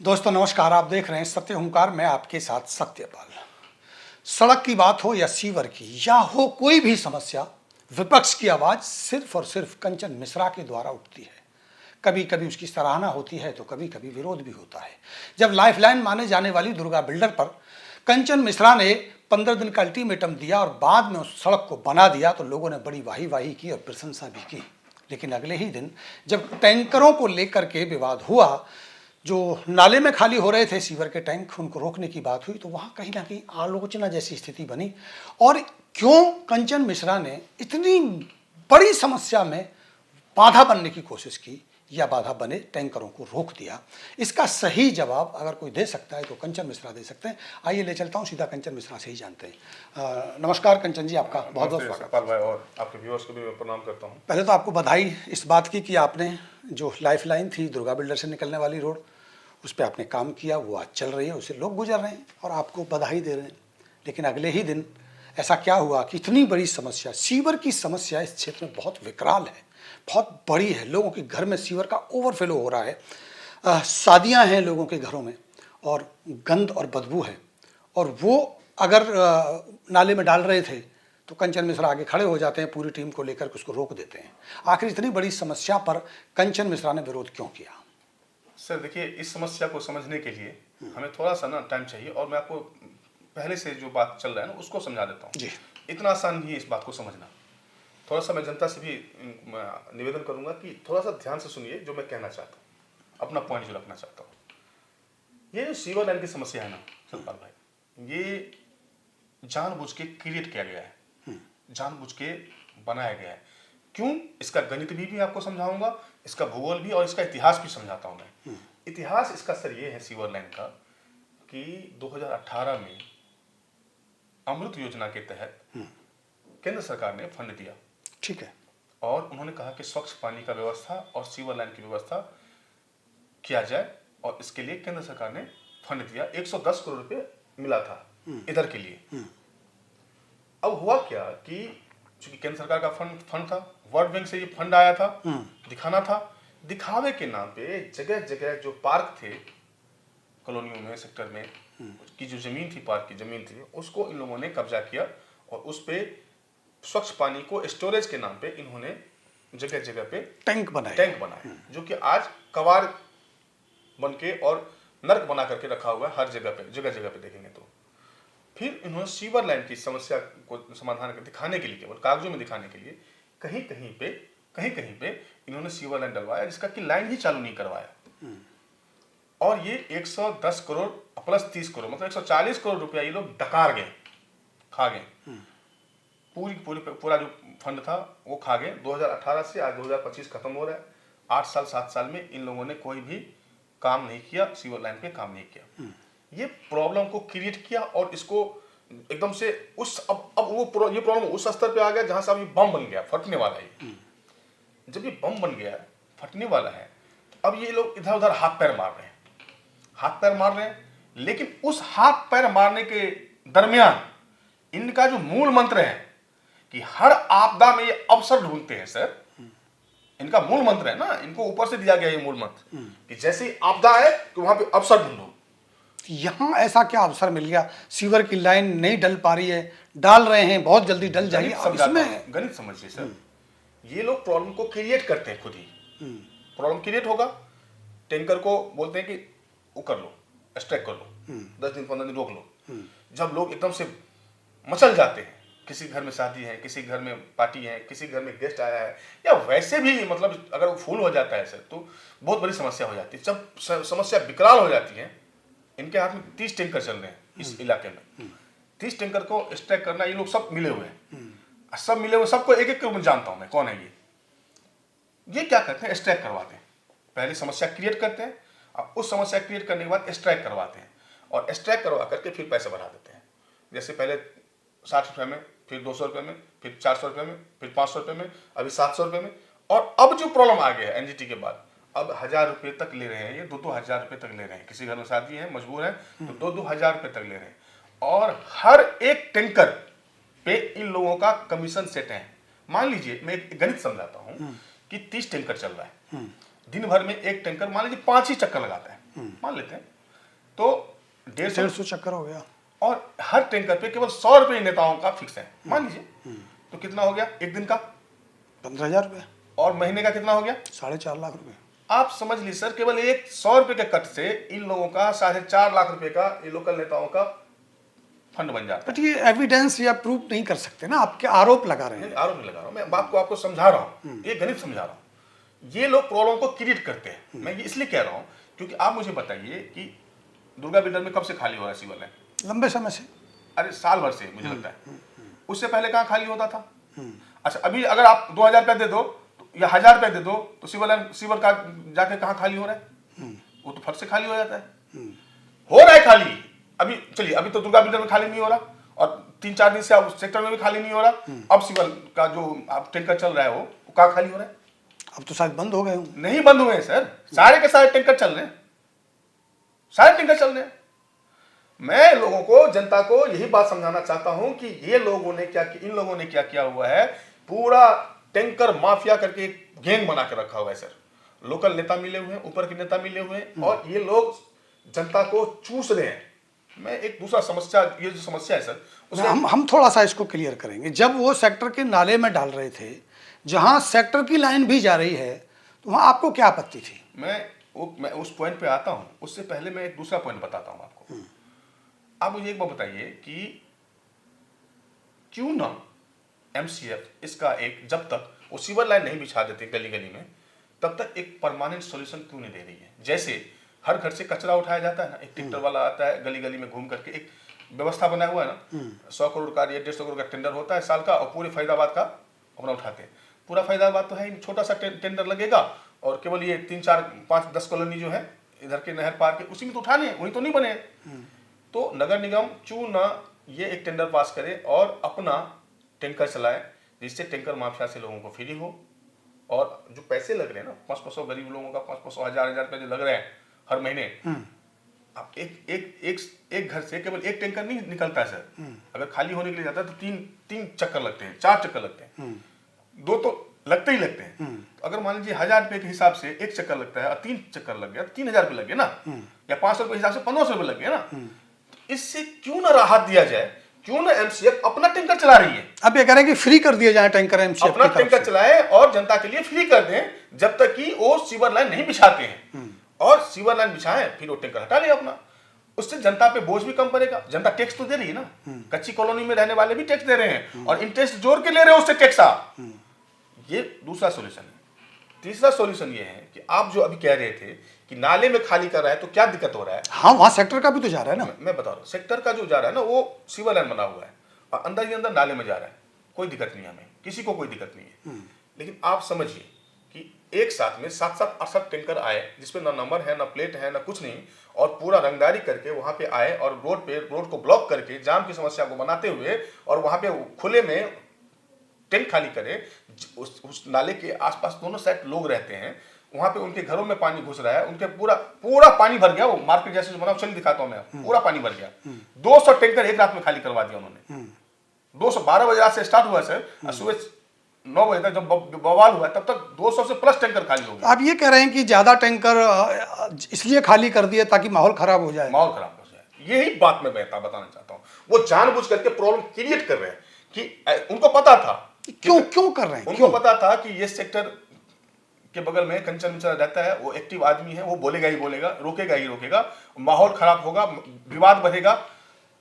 दोस्तों नमस्कार, आप देख रहे हैं सत्य हुंकार। मैं आपके साथ सत्यपाल। सड़क की बात हो या सीवर की या हो कोई भी समस्या, विपक्ष की आवाज सिर्फ और सिर्फ कंचन मिश्रा के द्वारा उठती है। कभी कभी उसकी सराहना होती है तो कभी कभी विरोध भी होता है। जब लाइफलाइन माने जाने वाली दुर्गा बिल्डर पर कंचन मिश्रा ने 15 दिन का अल्टीमेटम दिया और बाद में उस सड़क को बना दिया तो लोगों ने बड़ी वाही वाही की और प्रशंसा भी की। लेकिन अगले ही दिन जब टैंकरों को लेकर के विवाद हुआ, जो नाले में खाली हो रहे थे सीवर के टैंक, उनको रोकने की बात हुई, तो वहाँ कहीं ना कहीं आलोचना जैसी स्थिति बनी। और क्यों कंचन मिश्रा ने इतनी बड़ी समस्या में बाधा बनने की कोशिश की या बाधा बने टैंकरों को रोक दिया, इसका सही जवाब अगर कोई दे सकता है तो कंचन मिश्रा दे सकते हैं। आइए ले चलता हूँ सीधा कंचन मिश्रा से ही जानते हैं। नमस्कार कंचन जी, आपका बहुत बहुत स्वागत। सतपाल भाई और आपके व्यूअर्स को भी मैं प्रणाम करता हूँ। पहले तो आपको बधाई इस बात की कि आपने जो लाइफलाइन थी दुर्गा बिल्डर से निकलने वाली रोड, उस पर आपने काम किया, वो आज चल रही है, उससे लोग गुजर रहे हैं और आपको बधाई दे रहे हैं। लेकिन अगले ही दिन ऐसा क्या हुआ कि इतनी बड़ी समस्या, सीवर की समस्या इस क्षेत्र में बहुत विकराल है, बहुत बड़ी है। लोगों के घर में सीवर का ओवरफ्लो हो रहा है। शादियां हैं लोगों के घरों में और गंद और बदबू है, और वो अगर नाले में डाल रहे थे तो कंचन मिश्रा आगे खड़े हो जाते हैं, पूरी टीम को लेकर उसको रोक देते हैं। आखिर इतनी बड़ी समस्या पर कंचन मिश्रा ने विरोध क्यों किया? सर देखिए, इस समस्या को समझने के लिए हमें थोड़ा सा ना टाइम चाहिए, और मैं आपको पहले से जो बात चल रहा है ना उसको समझा देता हूँ जी। इतना आसान नहीं है इस बात को समझना। थोड़ा सा मैं जनता से भी निवेदन करूंगा कि थोड़ा सा ध्यान से सुनिए जो मैं कहना चाहता हूँ, अपना पॉइंट जो रखना चाहता हूँ। ये जो सीवर लाइन की समस्या है ना सतपाल भाई, ये जानबूझ के क्रिएट किया गया है, जानबूझ के बनाया गया है। क्यों? इसका गणित भी आपको समझाऊंगा, इसका भूगोल भी, और इसका इतिहास भी समझाता हूं मैं। इतिहास इसका सर ये है सीवर लाइन का कि 2018 में अमृत योजना के तहत केंद्र सरकार ने फंड दिया, ठीक है, और उन्होंने कहा कि स्वच्छ पानी का व्यवस्था और सीवर लाइन की व्यवस्था किया जाए, और इसके लिए केंद्र सरकार ने फंड दिया। 110 करोड़ रुपए मिला था इधर के लिए। अब हुआ क्या कि चूंकि केंद्र सरकार का फंड था, वर्ल्ड बैंक से ये फंड आया था, दिखाना था। दिखावे के नाम पे जगह जगह जो पार्क थे कॉलोनियों में, सेक्टर में की जो जमीन थी, पार्क की जमीन थी, उसको इन लोगों ने कब्जा किया, और उस पे स्वच्छ पानी को स्टोरेज के नाम पे इन्होंने जगह जगह पे टैंक बनाए, जो कि आज कबाड़ बन के और नर्क बना करके रखा हुआ है हर जगह पे, जगह जगह पे देखेंगे तो। फिर इन्होंने सीवर लाइन की समस्या को समाधान कर दिखाने के लिए, केवल कागजों में दिखाने के लिए, कहीं कहीं पे इन्होंने सीवर लाइन डलवाया, जिसका कि लाइन ही चालू नहीं करवाया। और ये 110 करोड़ प्लस 30 करोड़ मतलब 140 करोड़ रुपया ये लोग डकार गए, खा गए। पूरा जो फंड था वो खा गए। 2018 से आज 2025 खत्म हो रहा है। 8 साल 7 साल में इन लोगों ने कोई भी काम नहीं किया, सीवर लाइन पे काम नहीं किया। ये प्रॉब्लम को क्रिएट किया, और इसको एकदम से उस अब ये प्रॉब्लम उस स्तर पे आ गया जहां से अब ये बम बन गया, फटने वाला है। जब ये बम बन गया, फटने वाला है, तो अब ये लोग इधर उधर हाथ पैर मार रहे हैं। लेकिन उस हाथ पैर मारने के दरमियान इनका जो मूल मंत्र है कि हर आपदा में ये अवसर ढूंढते हैं। सर इनका मूल मंत्र है ना, इनको ऊपर से दिया गया ये मूल मंत्र कि जैसे ही आपदा है तो वहां पे अवसर ढूंढो। यहाँ ऐसा क्या अवसर मिल गया? सीवर की लाइन नहीं डल पा रही है, डाल रहे हैं, बहुत जल्दी डल जाएगी। इसमें गणित समझिए सर, ये लोग प्रॉब्लम को क्रिएट करते हैं खुद ही। प्रॉब्लम क्रिएट होगा, टैंकर को बोलते हैं कि वो कर लो, स्ट्राइक कर लो, 10 दिन 15 दिन रोक लो। जब लोग एकदम से मचल जाते हैं, किसी घर में शादी है, किसी घर में पार्टी है, किसी घर में गेस्ट आया है, या वैसे भी मतलब अगर वो फुल हो जाता है सर, तो बहुत बड़ी समस्या हो जाती है। जब समस्या विकराल हो जाती है, इनके हाथ में 30 टैंकर चल रहे हैं इस इलाके में। 30 टैंकर को स्ट्राइक करना, ये लोग सब मिले हुए हैं, सबको एक एक मैं जानता हूं मैं कौन है ये क्या करते हैं? स्ट्राइक करवाते हैं। पहले समस्या क्रिएट करते हैं, अब उस समस्या क्रिएट करने के बाद स्ट्राइक करवाते हैं, और स्ट्राइक करवा करके फिर पैसे बढ़ा देते हैं। जैसे पहले 60 रुपये में, फिर 200 रुपये में, फिर 400 रुपये में, फिर 500 रुपये में, अभी 700 रुपये में। और अब जो प्रॉब्लम आ गया है एनजीटी के बाद, अब 1000 रुपये तक ले रहे हैं, ये 2-2 हजार रुपये तक ले रहे हैं। किसी घर में शादी है, मजबूर है, तो 2-2 हजार रुपये तक ले रहे हैं। और हर एक टैंकर पे इन लोगों का कमीशन सेट है। मान लीजिए मैं एक गणित समझाता हूं कि 30 टैंकर चल रहा है, दिन भर में एक टैंकर मान लीजिए 5 ही चक्कर लगाता है, मान लेते हैं तो 150 150 चक्कर हो गया। और हर टैंकर पे केवल 100 रुपये नेताओं का फिक्स है, मान लीजिए। तो कितना हो गया एक दिन का? 15,000 रुपये, और महीने का कितना हो गया? 4.5 लाख रुपए। आप समझ लीजिए सर, केवल एक 100 रुपये के कट से इन लोगों का 4.5 लाख रुपए का, ये लोकल नेताओं का फंड बन जाता है। बट ये एविडेंस या प्रूफ नहीं कर सकते ना, आपके आरोप लगा रहे हैं। आरोप नहीं लगा रहा हूं मैं, बात को आपको समझा रहा हूं, ये गणित समझा रहा हूं। ये लोग प्रॉब्लम को क्रिएट करते हैं। मैं ये इसलिए कह रहा हूं क्योंकि आप मुझे बताइए कि दुर्गा बिल्डर में कब से खाली हो रहा है सीवर लाइन? लंबे समय से। अरे साल भर से मुझे लगता है। उससे पहले कहाँ खाली होता था? अच्छा, अभी अगर आप 2,000 रुपये दे दो या 1,000 रुपये दे दो तो सीवर का जाके कहाँ खाली हो रहा है? वो तो फट से खाली हो जाता है। हो रहा है खाली अभी, चलिए अभी तो दुर्गा बिल्डर में खाली नहीं हो रहा, और 3-4 दिन से अब सेक्टर में भी खाली नहीं हो रहा। अब सीवर का जो अब टैंकर चल रहा है वो कहाँ खाली हो रहा है? अब तो शायद बंद हो गए हों। नहीं बंद हुए हैं सर, सारे के सारे टैंकर चल रहे हैं, सारे टैंकर चल रहे हैं। मैं लोगों को, जनता को यही बात समझाना चाहता हूं कि ये लोगों ने क्या, इन लोगों ने क्या किया हुआ है, पूरा टैंकर माफिया करके एक गैंग बना के रखा हुआ है सर। लोकल नेता मिले हुए हैं, ऊपर के नेता मिले हुए हैं, और ये लोग जनता को चूस रहे हैं। मैं एक दूसरा समस्या, ये जो समस्या है सर, उसमें हम थोड़ा सा इसको क्लियर करेंगे। जब वो सेक्टर के नाले में डाल रहे थे, जहां सेक्टर की लाइन भी जा रही है, तो वहां आपको क्या आपत्ति थी? मैं उस पॉइंट पे आता हूं। उससे पहले मैं एक दूसरा पॉइंट बताता हूं आपको। आप मुझे एक बात बताइए कि क्यों ना एमसीएफ इसका एक, जब तक वो सीवर लाइन नहीं बिछा देते गली गली में, तब तक एक परमानेंट सॉल्यूशन क्यों नहीं दे रही है? जैसे हर घर से कचरा उठाया जाता है ना, एक ट्रैक्टर वाला आता है गली गली में घूम करके, एक व्यवस्था बना हुआ है ना, 100 करोड़ का या 150 करोड़ का टेंडर होता है साल का, और पूरे फरीदाबाद का अपना उठाते हैं। पूरा फरीदाबाद तो है, छोटा सा टेंडर लगेगा, और केवल ये 3-4-5-10 कॉलोनी जो है इधर के नहर पार के, उसी में तो उठाने हैं, वही तो नहीं बने। तो नगर निगम क्यों ना ये एक टेंडर पास करे और अपना टैंकर चलाए, जिससे टैंकर माफिया से लोगों को फ्री हो, और जो पैसे लग रहे हैं ना, 500 गरीब लोगों का 500 1,000 रुपये जो लग रहे हैं हर महीने, अब एक घर से केवल एक टैंकर नहीं निकलता है सर। अगर खाली होने के लिए जाता है तो तीन चक्कर लगते हैं, 4 चक्कर लगते हैं, 2 तो लगते ही लगते हैं। तो अगर मान लीजिए 1,000 रुपये के हिसाब से 1 चक्कर लगता है और 3 चक्कर लग गया, 3,000 रुपये लग गए ना, या 500 रुपये हिसाब से 1,500 रुपये लग गए ना। इससे क्यों ना राहत दिया जाए? क्यों ना एमसीएफ अपना टैंकर चला रही है, अब ये कह रहे हैं कि फ्री कर दिया जाए टैंकर, एमसीएफ अपना टैंकर चलाए और जनता के लिए फ्री कर दें, जब तक कि वो सीवर लाइन नहीं बिछाते हैं। और सीवर लाइन बिछाएं, फिर वो टैंकर हटा ले अपना। उससे जनता पे बोझ भी कम पड़ेगा। जनता टैक्स तो दे रही है ना, कच्ची कॉलोनी में रहने वाले भी टैक्स दे रहे हैं, और इंटरेस्ट जोड़ के ले रहे हैं उससे टैक्स आप। ये दूसरा सॉल्यूशन है। तीसरा सॉल्यूशन ये है कि आप जो अभी कह रहे थे कि नाले में खाली कर रहा है तो क्या दिक्कत हो रहा है? हाँ, वहां सेक्टर का भी तो जा रहा है ना। मैं बता रहा हूँ, सेक्टर का जो जा रहा है ना, वो सीवर लाइन बना हुआ है और अंदर ही अंदर नाले में जा रहा है। कोई दिक्कत नहीं है, हमें किसी को कोई दिक्कत नहीं है। लेकिन आप समझिए कि एक साथ में 7-7-8 टैंकर आए, जिसपे ना नंबर है, ना प्लेट है, ना कुछ नहीं, और पूरा रंगदारी करके वहां पे आए और रोड को ब्लॉक करके जाम की समस्या को बनाते हुए, और वहां पे खुले में टैंक खाली करे। उस नाले के आसपास दोनों साइड लोग रहते हैं, वहां पे उनके घरों में पानी घुस रहा है, उनके पूरा पानी भर गया। वो मार्केट जैसे जो बना, चलिए दिखाता हूं मैं, पूरा पानी भर गया। 200 टैंकर एक रात में खाली करवा दिया उन्होंने। 212 बजे रात से स्टार्ट हुआ सर, सुबह 9 बजे तक जब बवाल हुआ, तब तक 200 से प्लस टैंकर खाली हो गए। आप ये कह रहे हैं कि ज्यादा टैंकर इसलिए खाली कर दिए ताकि माहौल खराब हो जाए? माहौल खराब हो जाए, यही बात मैं बताना चाहता हूँ। वो जानबूझ करके प्रॉब्लम क्रिएट कर रहे हैं कि उनको पता था। क्यों कर रहे हैं? उनको पता था कि ये सेक्टर के बगल में कंचन मिश्रा रहता है, वो एक्टिव आदमी है, वो बोलेगा ही बोलेगा, रोकेगा ही रोकेगा, माहौल खराब होगा, विवाद बढ़ेगा,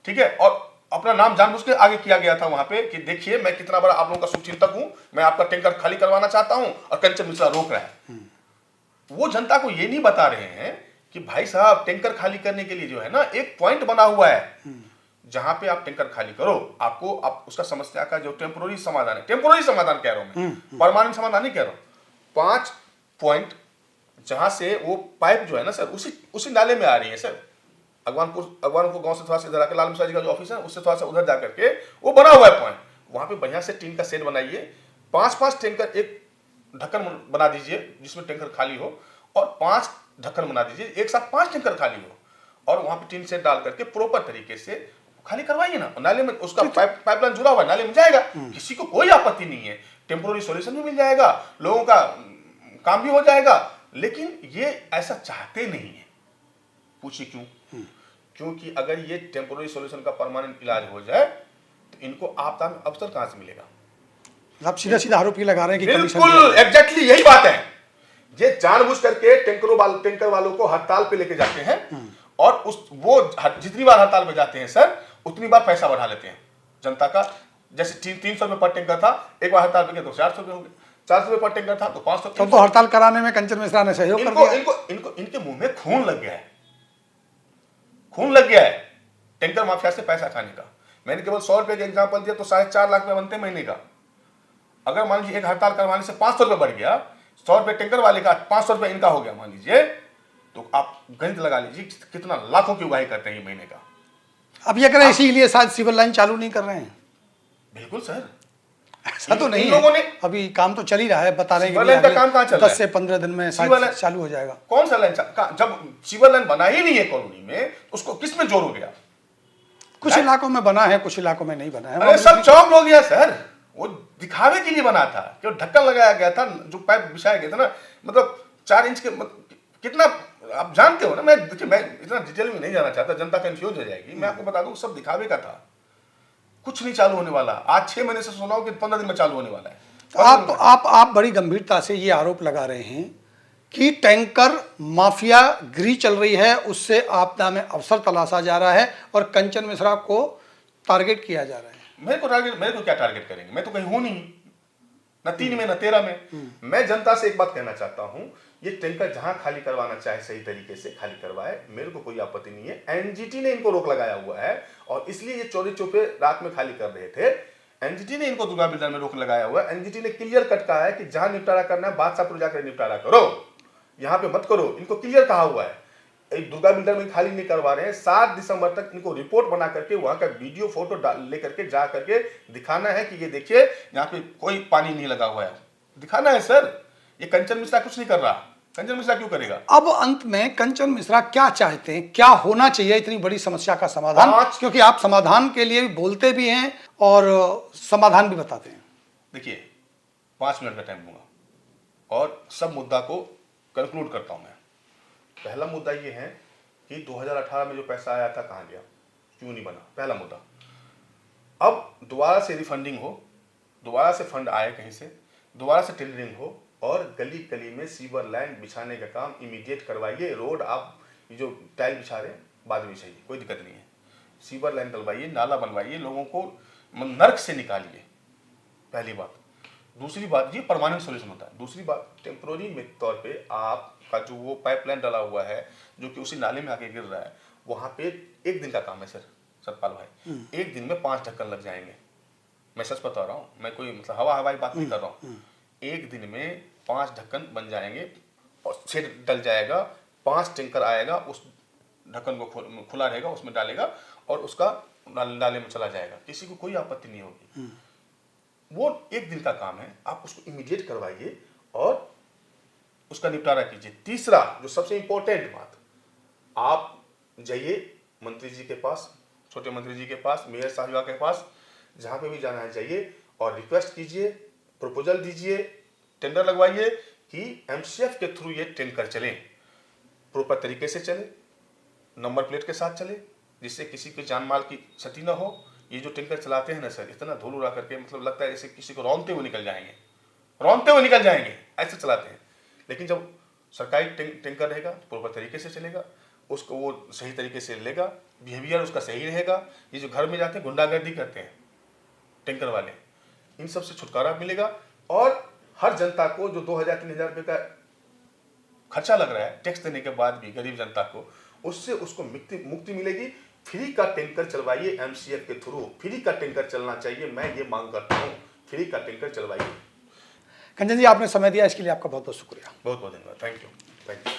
ठीक है। और अपना नाम जानबूझ के आगे किया गया था वहां पे कि देखिए मैं कितना बड़ा आप लोगों का शुभचिंतक हूं, मैं आपका टैंकर खाली करवाना चाहता हूं, और कंचन मिश्रा रोक रहा है। वो जनता को ये नहीं बता रहे हैं कि भाई साहब टैंकर खाली करने के लिए जो है ना, एक पॉइंट बना हुआ है, जहां पे आप टैंकर खाली करो, आपको आप उसका समस्या का जो टेम्पोररी समाधान है, टेम्पोररी समाधान कह रहा हूं मैं, परमानेंट समाधान नहीं कह रहा हूं। 5 पॉइंट जहां से वो पाइप जो है ना सर, उसी नाले में आ रही है सर। अगवानपुर गांव से थोड़ा सा इधर आके लाल मिश्रा जी का जो ऑफिस है, उससे थोड़ा सा उधर जाकर के वो बना हुआ है पॉइंट। वहां पे बढ़िया से टीन का सेट बनाइए, 5-5 टैंकर, एक ढक्कन बना दीजिए जिसमें टैंकर खाली हो, और 5 ढक्कन बना दीजिए, एक साथ 5 टैंकर खाली हो, और वहां पे टीन सेट डाल करके प्रॉपर तरीके से खाली करवाइए ना। नाले में उसका पाइपलाइन जुड़ा हुआ है, नाले में जाएगा, किसी को कोई आपत्ति नहीं है, टेम्पोररी सॉल्यूशन भी मिल जाएगा, लोगों का काम भी हो जाएगा। लेकिन ये ऐसा चाहते नहीं है। पूछिए क्यों? क्योंकि अगर ये टेम्पोररी सॉल्यूशन का परमानेंट इलाज हो जाए तो इनको आपदा में अवसर कहां से मिलेगा? आप सीधा सीधा आरोप ये लगा रहे हैं कि कमीशन बिल्कुल एग्जैक्टली यही बात है। ये जानबूझ करके टैंकर वालों को हड़ताल पे लेके जाते हैं और वो जितनी बार हड़ताल पे जाते हैं सर उतनी बार पैसा बढ़ा लेते हैं जनता का। जैसे 300 रुपये पर टैंकर था, एक बार हड़ताल पे गया तो 400 रुपये हो गए, 400 रुपये पर टैंकर था तो 500। तो हड़ताल कराने में कंचन मिश्रा ने सहयोग कर दिया। इनके मुंह में खून लग गया है, खून लग गया है टैंकर माफिया से पैसा खाने का। मैंने केवल 100 रुपए का एग्जाम्पल दिया तो 4.5 लाख रुपए बनते महीने का। अगर मान लीजिए एक हड़ताल करवाने से 500 रुपए बढ़ गया, 100 रुपए टैंकर वाले का 500 रुपए इनका हो गया मान लीजिए, तो आप गणित लगा लीजिए कितना लाखों की उगाही करते हैं ये महीने का। अब ये करें इसीलिए शायद सिविल लाइन चालू नहीं कर रहे हैं। बिल्कुल सर, ऐसा तो नहीं लोगों है, ने अभी काम तो चल ही रहा है, बता रहे हैं सिविल लाइन का काम कहाँ चल रहा है? 10 से 15 दिन में सिविल लाइन चालू हो जाएगा। कौन सा लाइन? जब सिविल लाइन बना ही नहीं है कॉलोनी में, उसको किस में जोर हो गया? कुछ इलाकों में बना है, कुछ इलाकों में नहीं बना है। अरे सब चौक हो गया सर, वो दिखावे के लिए बना था, क्यों ढक्कन लगाया गया था, जो पाइप बिछाया गया था ना, मतलब 4 इंच के कितना आप जानते हो ना। मैं देखिए मैं इतना डिटेल में नहीं जाना चाहता, जनता कंफ्यूज हो जाएगी। मैं आपको बता दूं सब दिखावे का था, कुछ नहीं चालू होने वाला। आज 6 महीने से सुना हूं कि 15 दिन में चालू होने वाला है। तो आप बड़ी गंभीरता से ये आरोप लगा रहे हैं कि टैंकर माफिया गिरी चल रही है, उससे आपदा में अवसर तलाशा जा रहा है और कंचन मिश्रा को टारगेट किया जा रहा है। मेरे को क्या टारगेट करेंगे? मैं तो कहीं हूं नहीं, न 3 में न 13 में। मैं जनता से एक बात कहना चाहता हूं, ये टैंकर जहां खाली करवाना चाहे सही तरीके से खाली करवाए, मेरे को कोई आपत्ति नहीं है। एनजीटी ने इनको रोक लगाया हुआ है और इसलिए ये चोरी चुपे रात में खाली कर रहे थे। एनजीटी ने इनको दुर्गा बिल्डर में रोक लगाया हुआ है। एनजीटी ने क्लियर कट कहा है कि जहां निपटारा करना है बादशाहपुर जाकर निपटारा करो, यहां पे मत करो। इनको क्लियर कहा हुआ है, एक दुर्गा बिल्डर में खाली नहीं करवा रहे हैं। 7 दिसंबर तक इनको रिपोर्ट बना करके वहां का वीडियो फोटो लेकर के जा करके दिखाना है कि ये देखिए यहाँ पे कोई पानी नहीं लगा हुआ है, दिखाना है सर। ये कंचन मिश्रा कुछ नहीं कर रहा, कंचन मिश्रा क्यों करेगा? अब अंत में कंचन मिश्रा क्या चाहते हैं, क्या होना चाहिए इतनी बड़ी समस्या का समाधान? क्योंकि आप समाधान के लिए बोलते भी हैं और समाधान भी बताते हैं। देखिए 5 मिनट का टाइम दूंगा और सब मुद्दा को कंक्लूड करता हूं मैं। पहला मुद्दा ये है कि 2018 में जो पैसा आया था कहां गया, क्यों नहीं बना, पहला मुद्दा। अब दोबारा से रिफंडिंग हो, दोबारा से फंड आए कहीं से, दोबारा से टेंडरिंग हो और गली गली में सीवर लाइन बिछाने का काम इमीडिएट करवाइए। रोड आप ये जो टाइल बिछा रहे हैं बाद में बिछाइए, कोई दिक्कत नहीं है। सीवर लाइन डलवाइए, नाला बनवाइए, लोगों को नर्क से निकालिए, पहली बात। दूसरी बात, ये परमानेंट सोल्यूशन होता है। दूसरी बात, टेम्पोररी में तौर पे आपका जो वो पाइपलाइन डला हुआ है जो कि उसी नाले में आके गिर रहा है, वहां पे 1 दिन का काम है सर सतपाल भाई। 1 दिन में 5 ढक्कन लग जाएंगे, मैं सच बता रहा हूँ, मैं कोई मतलब हवाई बात नहीं कर रहा हूँ। 1 दिन में 5 ढक्कन बन जाएंगे और सेट डल जाएगा, 5 टैंकर आएगा, उस ढक्कन को खुला रहेगा, उसमें डालेगा और उसका नाले में चला जाएगा, किसी को कोई आपत्ति नहीं होगी। वो 1 दिन का काम है, आप उसको इमीडिएट करवाइए और उसका निपटारा कीजिए। तीसरा जो सबसे इंपॉर्टेंट बात, आप जाइए मंत्री जी के पास, छोटे मंत्री जी के पास, मेयर साहिबा के पास, जहां पे भी जाना है जाइए और रिक्वेस्ट कीजिए, प्रपोजल दीजिए, टेंडर लगवाइए कि एमसीएफ के थ्रू ये टैंकर चले, प्रॉपर तरीके से चले, नंबर प्लेट के साथ चले, जिससे किसी की जान माल की क्षति ना हो। ये जो टैंकर चलाते हैं ना सर, इतना धूल उड़ा करके मतलब लगता है जैसे किसी को रौंदते हुए निकल जाएंगे, ऐसे चलाते हैं। लेकिन जब सरकारी टैंकर रहेगा तो प्रॉपर तरीके से चलेगा, उसको वो सही तरीके से लेगा, बिहेवियर उसका सही रहेगा। ये जो घर में जाते हैं गुंडागर्दी करते हैं टैंकर वाले, इन सब से छुटकारा मिलेगा और हर जनता को जो 2000-3000 रुपये का खर्चा लग रहा है टैक्स देने के बाद भी गरीब जनता को, उससे उसको मुक्ति मिलेगी। फ्री का टैंकर चलवाइए, एमसीएफ के थ्रू फ्री का टैंकर चलना चाहिए। मैं ये मांग करता हूँ, फ्री का टैंकर चलवाइए। कंचन जी, आपने समय दिया इसके लिए आपका बहुत बहुत शुक्रिया। बहुत बहुत धन्यवाद। Thank you.